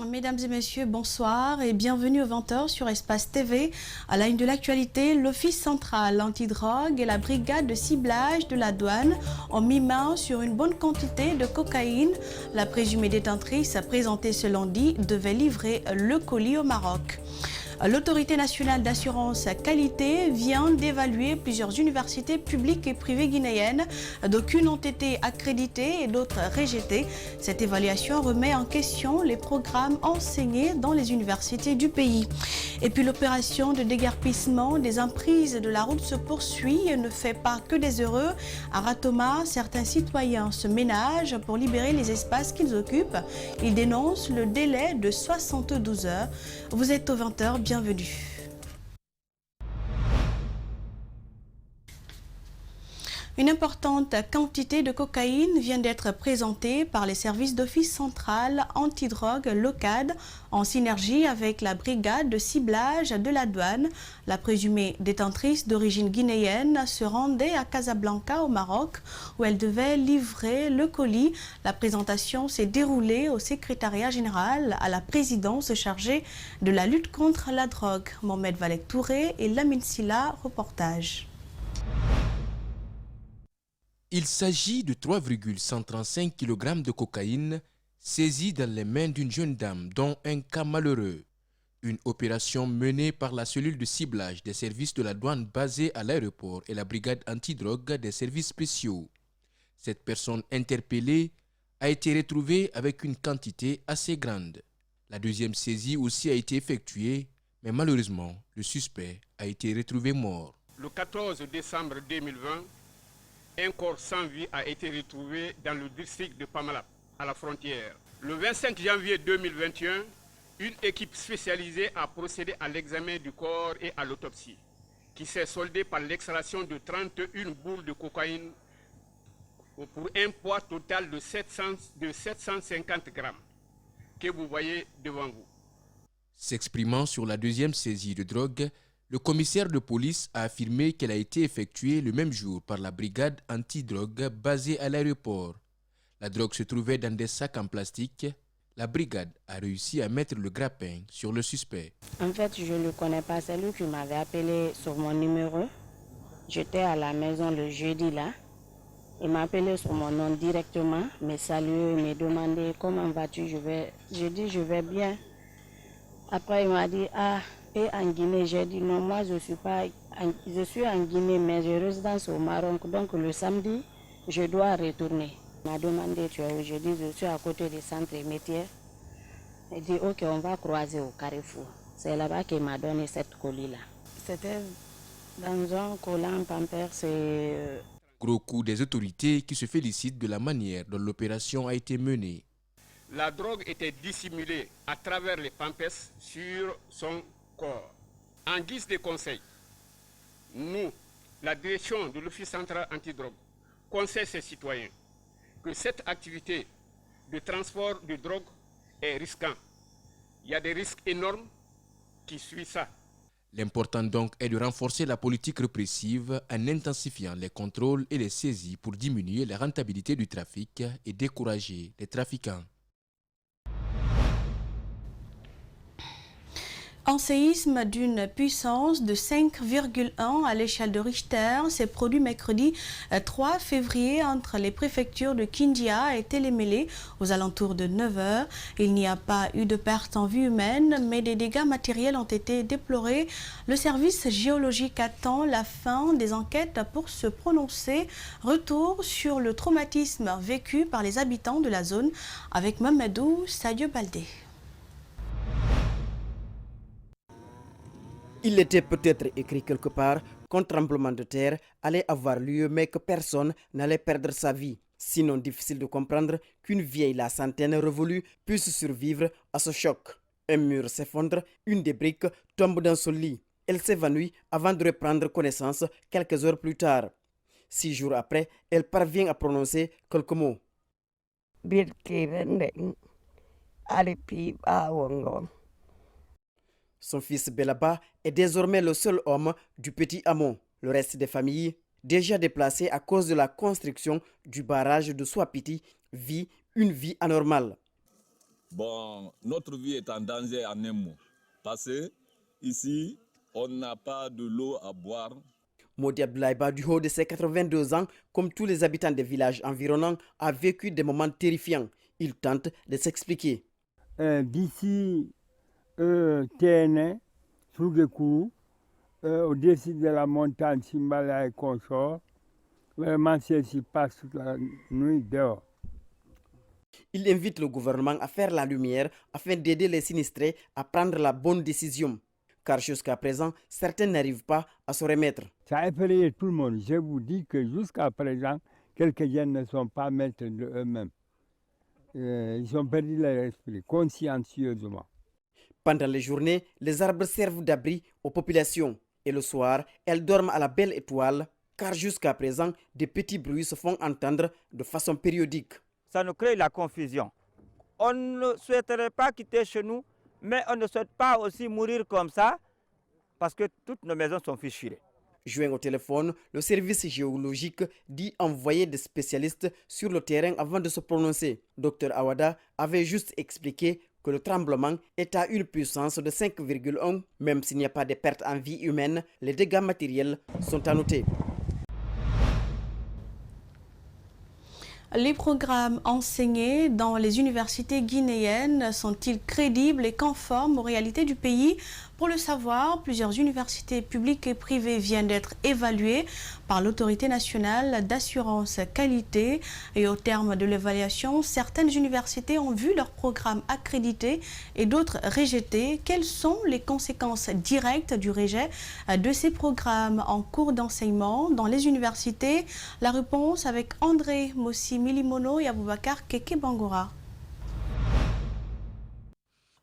Mesdames et messieurs, bonsoir et bienvenue au 20h sur Espace TV. À la une de l'actualité, l'Office central antidrogue et la brigade de ciblage de la douane ont mis main sur une bonne quantité de cocaïne. La présumée détentrice présentée ce lundi devait livrer le colis au Maroc. L'autorité nationale d'assurance qualité vient d'évaluer plusieurs universités publiques et privées guinéennes. D'aucunes ont été accréditées et d'autres rejetées. Cette évaluation remet en question les programmes enseignés dans les universités du pays. Et puis l'opération de déguerpissement des emprises de la route se poursuit et ne fait pas que des heureux. À Ratoma, certains citoyens se ménagent pour libérer les espaces qu'ils occupent. Ils dénoncent le délai de 72 heures. Vous êtes au 20h, bienvenue. Une importante quantité de cocaïne vient d'être présentée par les services d'office central antidrogue LOCAD en synergie avec la brigade de ciblage de la douane. La présumée détentrice d'origine guinéenne se rendait à Casablanca au Maroc où elle devait livrer le colis. La présentation s'est déroulée au secrétariat général à la présidence chargée de la lutte contre la drogue. Mohamed Valek Touré et Lamine Silla, reportage. Il s'agit de 3,135 kg de cocaïne saisie dans les mains d'une jeune dame, dont un cas malheureux. Une opération menée par la cellule de ciblage des services de la douane basée à l'aéroport et la brigade antidrogue des services spéciaux. Cette personne interpellée a été retrouvée avec une quantité assez grande. La deuxième saisie aussi a été effectuée, mais malheureusement, le suspect a été retrouvé mort. Le 14 décembre 2020, un corps sans vie a été retrouvé dans le district de Pamalap, à la frontière. Le 25 janvier 2021, une équipe spécialisée a procédé à l'examen du corps et à l'autopsie, qui s'est soldée par l'extraction de 31 boules de cocaïne pour un poids total de 750 grammes, que vous voyez devant vous. S'exprimant sur la deuxième saisie de drogue, le commissaire de police a affirmé qu'elle a été effectuée le même jour par la brigade anti-drogue basée à l'aéroport. La drogue se trouvait dans des sacs en plastique. La brigade a réussi à mettre le grappin sur le suspect. En fait, je ne le connais pas, c'est lui qui m'avait appelé sur mon numéro. J'étais à la maison le jeudi là. Il m'a appelé sur mon nom directement, me salué, me demandé comment vas-tu. J'ai dit je vais bien. Après il m'a dit et en Guinée, j'ai dit non, moi je suis en Guinée, mais je résidence au Maroc, donc le samedi, je dois retourner. Il m'a demandé tu es où, je dis je suis à côté du centre métier. Il dit ok, on va croiser au Carrefour. C'est là-bas qu'il m'a donné cette colis-là. C'était dans un collant Pampers. Gros coup des autorités qui se félicitent de la manière dont l'opération a été menée. La drogue était dissimulée à travers les pampers sur son corps. En guise de conseil, nous, la direction de l'Office central antidrogue, conseille ses citoyens que cette activité de transport de drogue est risquante. Il y a des risques énormes qui suivent ça. L'important donc est de renforcer la politique répressive en intensifiant les contrôles et les saisies pour diminuer la rentabilité du trafic et décourager les trafiquants. Un séisme d'une puissance de 5,1 à l'échelle de Richter s'est produit mercredi 3 février entre les préfectures de Kindia et Télémélé aux alentours de 9 heures. Il n'y a pas eu de perte en vie humaine, mais des dégâts matériels ont été déplorés. Le service géologique attend la fin des enquêtes pour se prononcer. Retour sur le traumatisme vécu par les habitants de la zone avec Mamadou Sadio Baldé. Il était peut-être écrit quelque part qu'un tremblement de terre allait avoir lieu mais que personne n'allait perdre sa vie. Sinon difficile de comprendre qu'une vieille la centaine révolue puisse survivre à ce choc. Un mur s'effondre, une des briques tombe dans son lit. Elle s'évanouit avant de reprendre connaissance quelques heures plus tard. 6 jours après, elle parvient à prononcer quelques mots. Son fils Belaba est désormais le seul homme du petit Amon. Le reste des familles, déjà déplacées à cause de la construction du barrage de Swapiti, vit une vie anormale. Bon, notre vie est en danger en un mot. Parce que ici, on n'a pas de l'eau à boire. Modi Abdoulaye du haut de ses 82 ans, comme tous les habitants des villages environnants, a vécu des moments terrifiants. Il tente de s'expliquer. D'ici TN, Sougekuru, au-dessus de la montagne Simbala et consort, vraiment celle-ci passe toute la nuit dehors. Il invite le gouvernement à faire la lumière afin d'aider les sinistrés à prendre la bonne décision. Car jusqu'à présent, certains n'arrivent pas à se remettre. Ça a effrayé tout le monde. Je vous dis que jusqu'à présent, quelques jeunes ne sont pas maîtres d'eux-mêmes. Ils ont perdu leur esprit consciencieusement. Pendant les journées, les arbres servent d'abri aux populations. Et le soir, elles dorment à la belle étoile, car jusqu'à présent, des petits bruits se font entendre de façon périodique. Ça nous crée la confusion. On ne souhaiterait pas quitter chez nous, mais on ne souhaite pas aussi mourir comme ça, parce que toutes nos maisons sont fissurées. Joint au téléphone, le service géologique dit envoyer des spécialistes sur le terrain avant de se prononcer. Dr Awada avait juste expliqué que le tremblement est à une puissance de 5,1. Même s'il n'y a pas de pertes en vie humaine, les dégâts matériels sont à noter. Les programmes enseignés dans les universités guinéennes sont-ils crédibles et conformes aux réalités du pays? Pour le savoir, plusieurs universités publiques et privées viennent d'être évaluées par l'autorité nationale d'assurance qualité. Et au terme de l'évaluation, certaines universités ont vu leurs programmes accrédités et d'autres rejetés. Quelles sont les conséquences directes du rejet de ces programmes en cours d'enseignement dans les universités? La réponse avec André Mossi Milimono et Aboubakar Keke Bangora.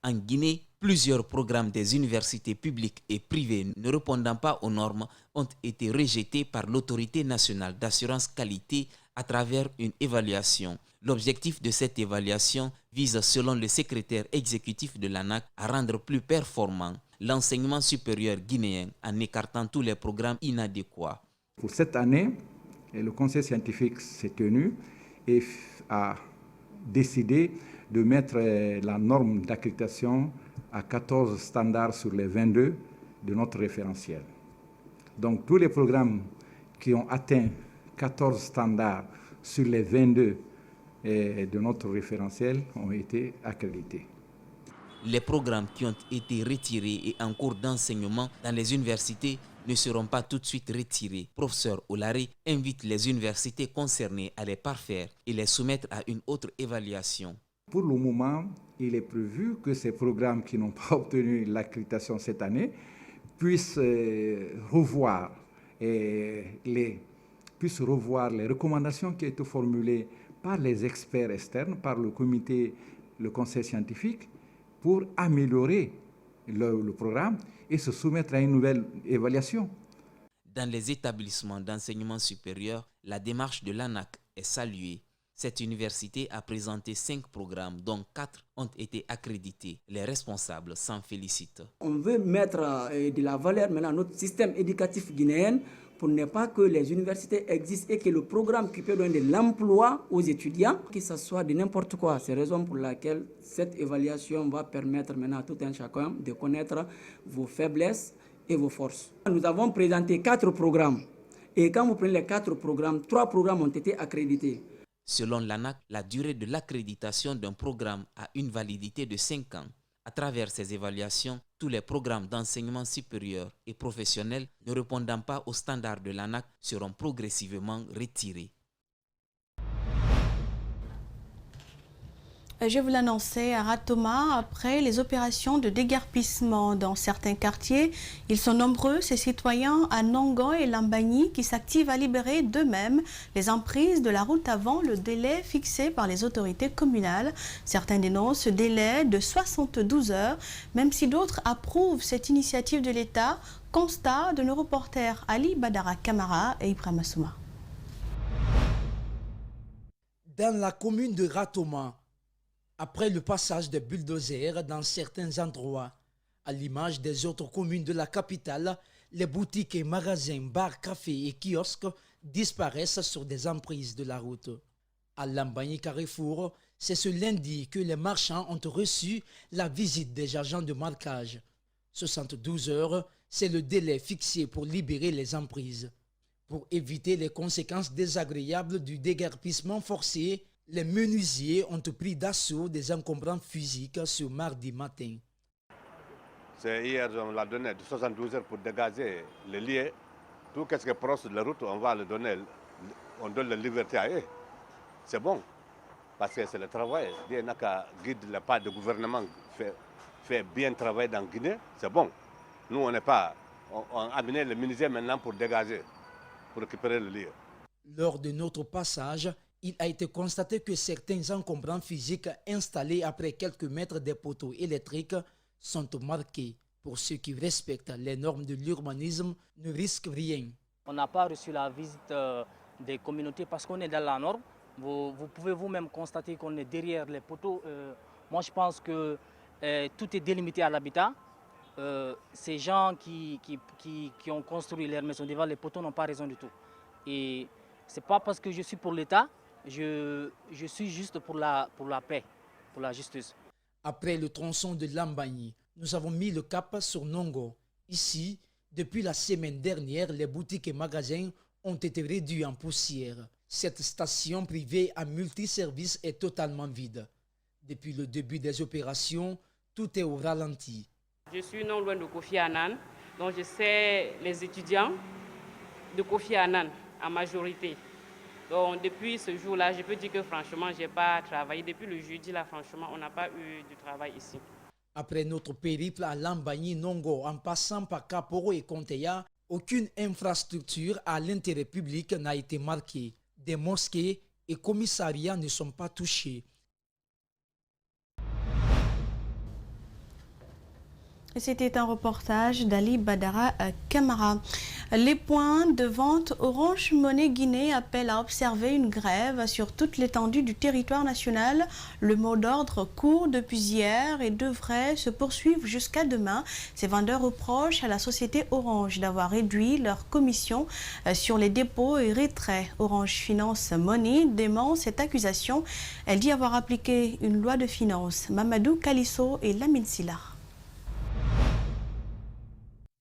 En Guinée, plusieurs programmes des universités publiques et privées ne répondant pas aux normes ont été rejetés par l'autorité nationale d'assurance qualité à travers une évaluation. L'objectif de cette évaluation vise, selon le secrétaire exécutif de l'ANAQ, à rendre plus performant l'enseignement supérieur guinéen en écartant tous les programmes inadéquats. Pour cette année, le conseil scientifique s'est tenu et a décidé de mettre la norme d'accréditation à 14 standards sur les 22 de notre référentiel. Donc tous les programmes qui ont atteint 14 standards sur les 22 de notre référentiel ont été accrédités. Les programmes qui ont été retirés et en cours d'enseignement dans les universités ne seront pas tout de suite retirés. Professeur Olari invite les universités concernées à les parfaire et les soumettre à une autre évaluation. Pour le moment, il est prévu que ces programmes qui n'ont pas obtenu l'accréditation cette année puissent revoir les recommandations qui ont été formulées par les experts externes, par le comité, le conseil scientifique, pour améliorer le programme et se soumettre à une nouvelle évaluation. Dans les établissements d'enseignement supérieur, la démarche de l'ANAQ est saluée. Cette université a présenté 5 programmes, dont 4 ont été accrédités. Les responsables s'en félicitent. On veut mettre de la valeur maintenant à notre système éducatif guinéen pour ne pas que les universités existent et que le programme qui peut donner de l'emploi aux étudiants, que ce soit de n'importe quoi. C'est la raison pour laquelle cette évaluation va permettre maintenant à tout un chacun de connaître vos faiblesses et vos forces. Nous avons présenté 4 programmes. Et quand vous prenez les 4 programmes, 3 programmes ont été accrédités. Selon l'ANAQ, la durée de l'accréditation d'un programme a une validité de 5 ans. À travers ces évaluations, tous les programmes d'enseignement supérieur et professionnel ne répondant pas aux standards de l'ANAQ seront progressivement retirés. Je vous l'annonçais à Ratoma, après les opérations de déguerpissement dans certains quartiers, ils sont nombreux, ces citoyens à Nongo et Lambagny, qui s'activent à libérer d'eux-mêmes les emprises de la route avant le délai fixé par les autorités communales. Certains dénoncent ce délai de 72 heures, même si d'autres approuvent cette initiative de l'État. Constat de nos reporters Ali Badara Kamara et Ibrahim Assouma. Dans la commune de Ratoma, après le passage des bulldozers dans certains endroits, à l'image des autres communes de la capitale, les boutiques et magasins, bars, cafés et kiosques disparaissent sur des emprises de la route. À Lambagny Carrefour, C'est ce lundi que les marchands ont reçu la visite des agents de marquage. 72 heures, c'est le délai fixé pour libérer les emprises. Pour éviter les conséquences désagréables du déguerpissement forcé, les menuisiers ont pris d'assaut des encombrants physiques ce mardi matin. C'est hier, on l'a donné de 72 heures pour dégager le lieu. Tout ce qui est proche de la route, on va le donner. On donne la liberté à eux. C'est bon. Parce que c'est le travail. Bien que guide le pas de gouvernement fait bien travailler dans Guinée, c'est bon. Nous, on n'est pas. On a amené le menuisier maintenant pour dégager, pour récupérer le lieu. Lors de notre passage, il a été constaté que certains encombrants physiques installés après quelques mètres des poteaux électriques sont marqués. Pour ceux qui respectent les normes de l'urbanisme, ne risquent rien. On n'a pas reçu la visite des communautés parce qu'on est dans la norme. Vous pouvez vous-même constater qu'on est derrière les poteaux. Moi, je pense que tout est délimité à l'habitat. Ces gens qui ont construit leur maison devant les poteaux n'ont pas raison du tout. Et ce n'est pas parce que je suis pour l'État, je suis juste pour la paix, pour la justice. Après le tronçon de Lambagny, nous avons mis le cap sur Nongo. Ici, depuis la semaine dernière, les boutiques et magasins ont été réduits en poussière. Cette station privée à multiservices est totalement vide. Depuis le début des opérations, tout est au ralenti. Je suis non loin de Kofi Annan, donc je sais les étudiants de Kofi Annan en majorité. Donc depuis ce jour-là, je peux dire que franchement, je n'ai pas travaillé. Depuis le jeudi, là, franchement, on n'a pas eu de travail ici. Après notre périple à Lambagny, Nongo, en passant par Kaporo et Konteya, aucune infrastructure à l'intérêt public n'a été marquée. Des mosquées et commissariats ne sont pas touchés. C'était un reportage d'Ali Badara Kamara. Les points de vente Orange Money Guinée appellent à observer une grève sur toute l'étendue du territoire national. Le mot d'ordre court depuis hier et devrait se poursuivre jusqu'à demain. Ces vendeurs reprochent à la société Orange d'avoir réduit leur commission sur les dépôts et retraits. Orange Finance Money dément cette accusation. Elle dit avoir appliqué une loi de finances. Mamadou Kalisso et Lamine Silla.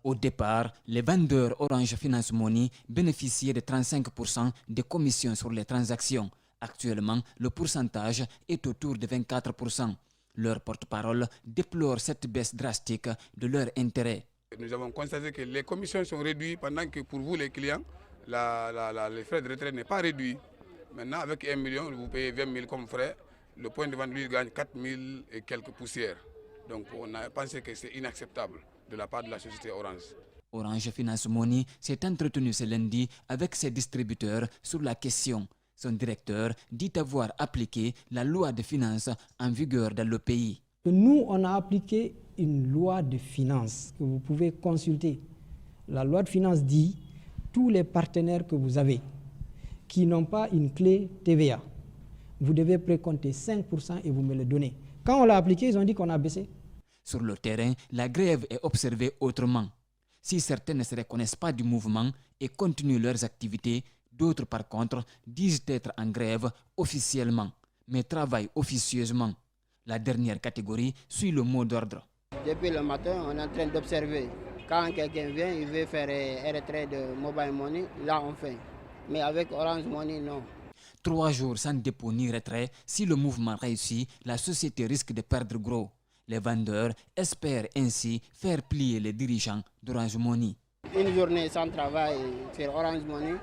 Au départ, les vendeurs Orange Finance Money bénéficiaient de 35% de commissions sur les transactions. Actuellement, le pourcentage est autour de 24%. Leur porte-parole déplore cette baisse drastique de leur intérêt. Nous avons constaté que les commissions sont réduites pendant que pour vous, les clients, les frais de retrait n'est pas réduit. Maintenant, avec 1 million, vous payez 20 000 comme frais. Le point de vente, lui, gagne 4 000 et quelques poussières. Donc, on a pensé que c'est inacceptable de la part de la société Orange. Orange Finance Money s'est entretenu ce lundi avec ses distributeurs sur la question. Son directeur dit avoir appliqué la loi de finances en vigueur dans le pays. Nous, on a appliqué une loi de finances que vous pouvez consulter. La loi de finances dit tous les partenaires que vous avez qui n'ont pas une clé TVA, vous devez précompter 5% et vous me le donnez. Quand on l'a appliqué, ils ont dit qu'on a baissé. Sur le terrain, la grève est observée autrement. Si certains ne se reconnaissent pas du mouvement et continuent leurs activités, d'autres par contre disent être en grève officiellement, mais travaillent officieusement. La dernière catégorie suit le mot d'ordre. Depuis le matin, on est en train d'observer. Quand quelqu'un vient, il veut faire un retrait de mobile money, là on fait. Mais avec Orange Money, non. 3 jours sans dépôt ni retrait, si le mouvement réussit, la société risque de perdre gros. Les vendeurs espèrent ainsi faire plier les dirigeants d'Orange Money. Une journée sans travail sur Orange Money,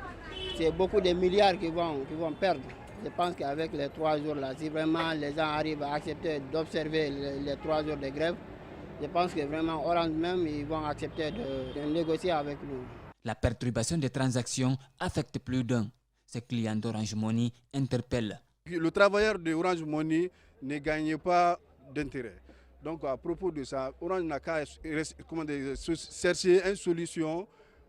c'est beaucoup de milliards qui vont perdre. Je pense qu'avec les 3 jours là, si vraiment les gens arrivent à accepter d'observer les 3 jours de grève, je pense que vraiment Orange même, ils vont accepter de négocier avec nous. La perturbation des transactions affecte plus d'un. Ces clients d'Orange Money interpellent. Le travailleur de Orange Money ne gagne pas d'intérêt. Donc à propos de ça, Orange n'a qu'à chercher une solution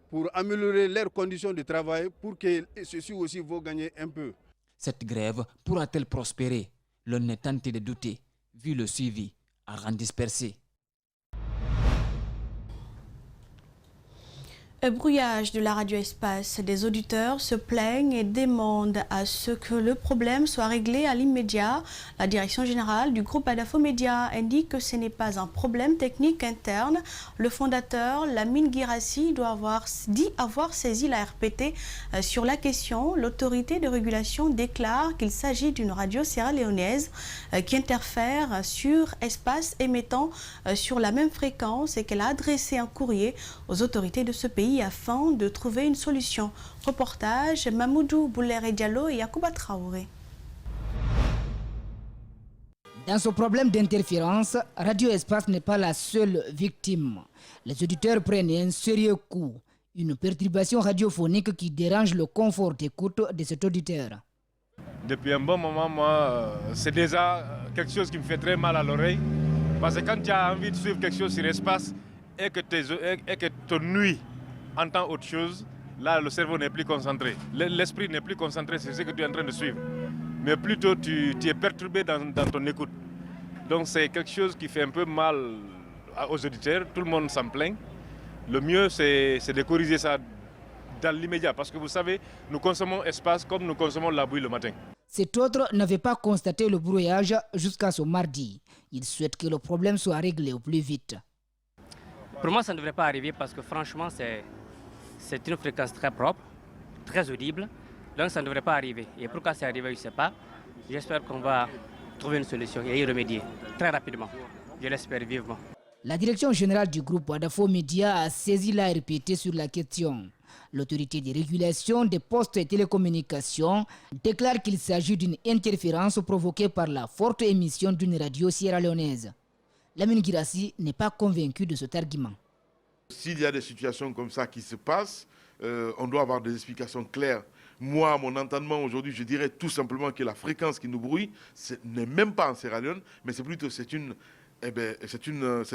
pour améliorer leurs conditions de travail pour que ceux-ci aussi vont gagner un peu. Cette grève pourra-t-elle prospérer? L'on est tenté de douter, vu le suivi à rang dispersé. Brouillage de la radio Espace. Des auditeurs se plaignent et demandent à ce que le problème soit réglé à l'immédiat. La direction générale du groupe Adafo Média indique que ce n'est pas un problème technique interne. Le fondateur, Lamine Guirassi, dit avoir saisi la RPT sur la question. L'autorité de régulation déclare qu'il s'agit d'une radio sierra-léonaise qui interfère sur Espace émettant sur la même fréquence et qu'elle a adressé un courrier aux autorités de ce pays afin de trouver une solution. Reportage Mamoudou Boulere Diallo et Yacouba Traoré. Dans ce problème d'interférence, Radio Espace n'est pas la seule victime. Les auditeurs prennent un sérieux coup, une perturbation radiophonique qui dérange le confort d'écoute de cet auditeur. Depuis un bon moment, moi, c'est déjà quelque chose qui me fait très mal à l'oreille. Parce que quand tu as envie de suivre quelque chose sur Espace et que ton nuit entend autre chose, là le cerveau n'est plus concentré. L'esprit n'est plus concentré sur ce que tu es en train de suivre. Mais plutôt tu es perturbé dans ton écoute. Donc c'est quelque chose qui fait un peu mal aux auditeurs, tout le monde s'en plaint. Le mieux c'est de corriger ça dans l'immédiat parce que vous savez, nous consommons Espace comme nous consommons la bouille le matin. Cet autre n'avait pas constaté le brouillage jusqu'à ce mardi. Il souhaite que le problème soit réglé au plus vite. Pour moi, ça ne devrait pas arriver parce que franchement, c'est une fréquence très propre, très audible. Donc ça ne devrait pas arriver. Et pourquoi c'est arrivé, je ne sais pas. J'espère qu'on va trouver une solution et y remédier très rapidement. Je l'espère vivement. La direction générale du groupe Adafo Média a saisi la RPT sur la question. L'autorité de régulation des postes et télécommunications déclare qu'il s'agit d'une interférence provoquée par la forte émission d'une radio sierra-léonaise. Lamine Guirassi n'est pas convaincu de cet argument. S'il y a des situations comme ça qui se passent, on doit avoir des explications claires. Moi, à mon entendement aujourd'hui, je dirais tout simplement que la fréquence qui nous brouille n'est même pas en Sierra Leone, mais c'est plutôt c'est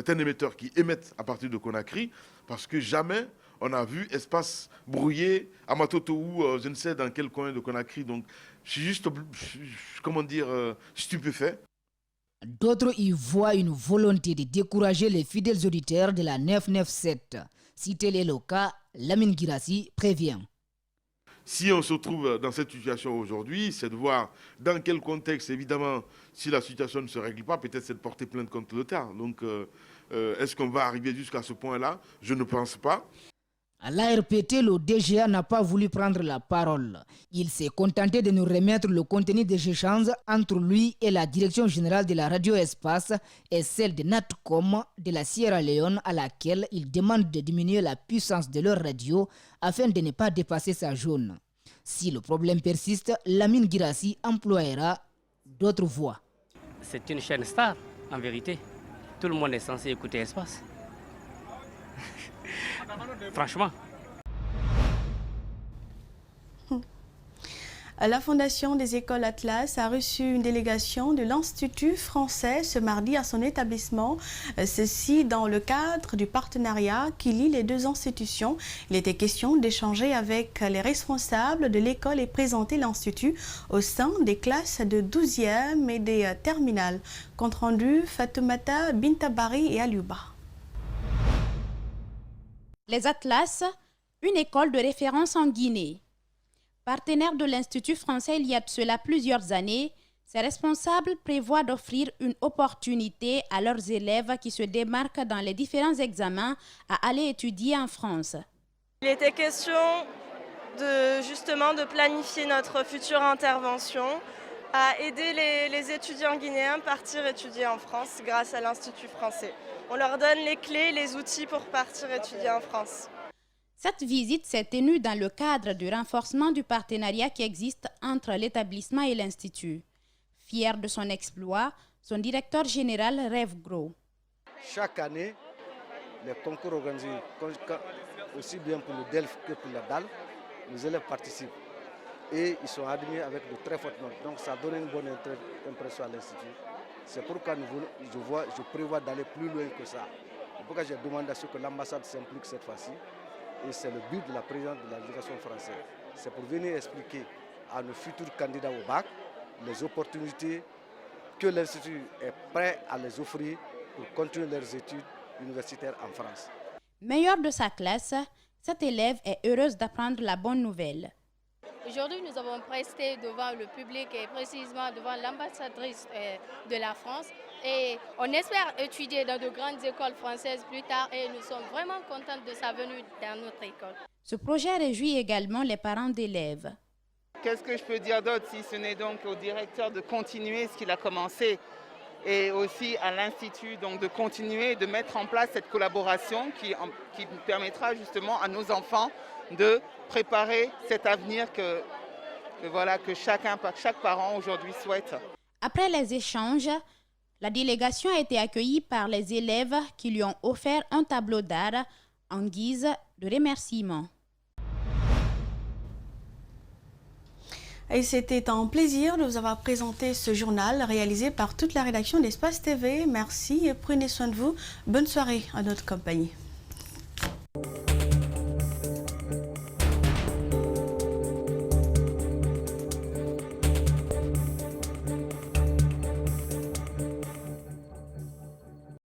un émetteur qui émet à partir de Conakry, parce que jamais on a vu Espace brouillé à Matoto ou je ne sais dans quel coin de Conakry. Donc je suis juste, stupéfait. D'autres y voient une volonté de décourager les fidèles auditeurs de la 997. Si tel est le cas, Lamine Guirassi prévient. Si on se trouve dans cette situation aujourd'hui, c'est de voir dans quel contexte, évidemment, si la situation ne se règle pas, peut-être c'est de porter plainte contre l'État. Donc, est-ce qu'on va arriver jusqu'à ce point-là? Je ne pense pas. À l'ARPT, le DGA n'a pas voulu prendre la parole. Il s'est contenté de nous remettre le contenu des échanges entre lui et la direction générale de la radio Espace et celle de Natcom de la Sierra Leone à laquelle il demande de diminuer la puissance de leur radio afin de ne pas dépasser sa zone. Si le problème persiste, Lamine Guirassi emploiera d'autres voies. C'est une chaîne star, en vérité. Tout le monde est censé écouter Espace. Franchement. La Fondation des écoles Atlas a reçu une délégation de l'Institut français ce mardi à son établissement. Ceci dans le cadre du partenariat qui lie les deux institutions. Il était question d'échanger avec les responsables de l'école et présenter l'Institut au sein des classes de 12e et des terminales. Compte rendu, Fatoumata Bintabari et Aliouba. Les Atlas, une école de référence en Guinée. Partenaire de l'Institut français il y a de cela plusieurs années, ses responsables prévoient d'offrir une opportunité à leurs élèves qui se démarquent dans les différents examens à aller étudier en France. Il était question de planifier notre future intervention à aider les étudiants guinéens à partir étudier en France grâce à l'Institut français. On leur donne les clés, les outils pour partir étudier en France. Cette visite s'est tenue dans le cadre du renforcement du partenariat qui existe entre l'établissement et l'Institut. Fier de son exploit, son directeur général rêve gros. Chaque année, les concours organisés, aussi bien pour le DELF que pour la DAL, les élèves participent. Et ils sont admis avec de très fortes notes. Donc ça donne une bonne impression à l'Institut. C'est pourquoi je prévois d'aller plus loin que ça. C'est pourquoi j'ai demandé à ce que l'ambassade s'implique cette fois-ci. Et c'est le but de la présidente de la délégation française. C'est pour venir expliquer à nos futurs candidats au bac les opportunités que l'Institut est prêt à les offrir pour continuer leurs études universitaires en France. Meilleur de sa classe, Cette élève est heureuse d'apprendre la bonne nouvelle. Aujourd'hui, nous avons presté devant le public et précisément devant l'ambassadrice de la France. Et on espère étudier dans de grandes écoles françaises plus tard et nous sommes vraiment contents de sa venue dans notre école. Ce projet réjouit également les parents d'élèves. Qu'est-ce que je peux dire d'autre si ce n'est donc au directeur de continuer ce qu'il a commencé et aussi à l'Institut donc de continuer de mettre en place cette collaboration qui permettra justement à nos enfants de préparer cet avenir que chaque parent aujourd'hui souhaite. Après les échanges, la délégation a été accueillie par les élèves qui lui ont offert un tableau d'art en guise de remerciement. Et c'était un plaisir de vous avoir présenté ce journal réalisé par toute la rédaction d'Espace TV. Merci et prenez soin de vous. Bonne soirée à notre compagnie.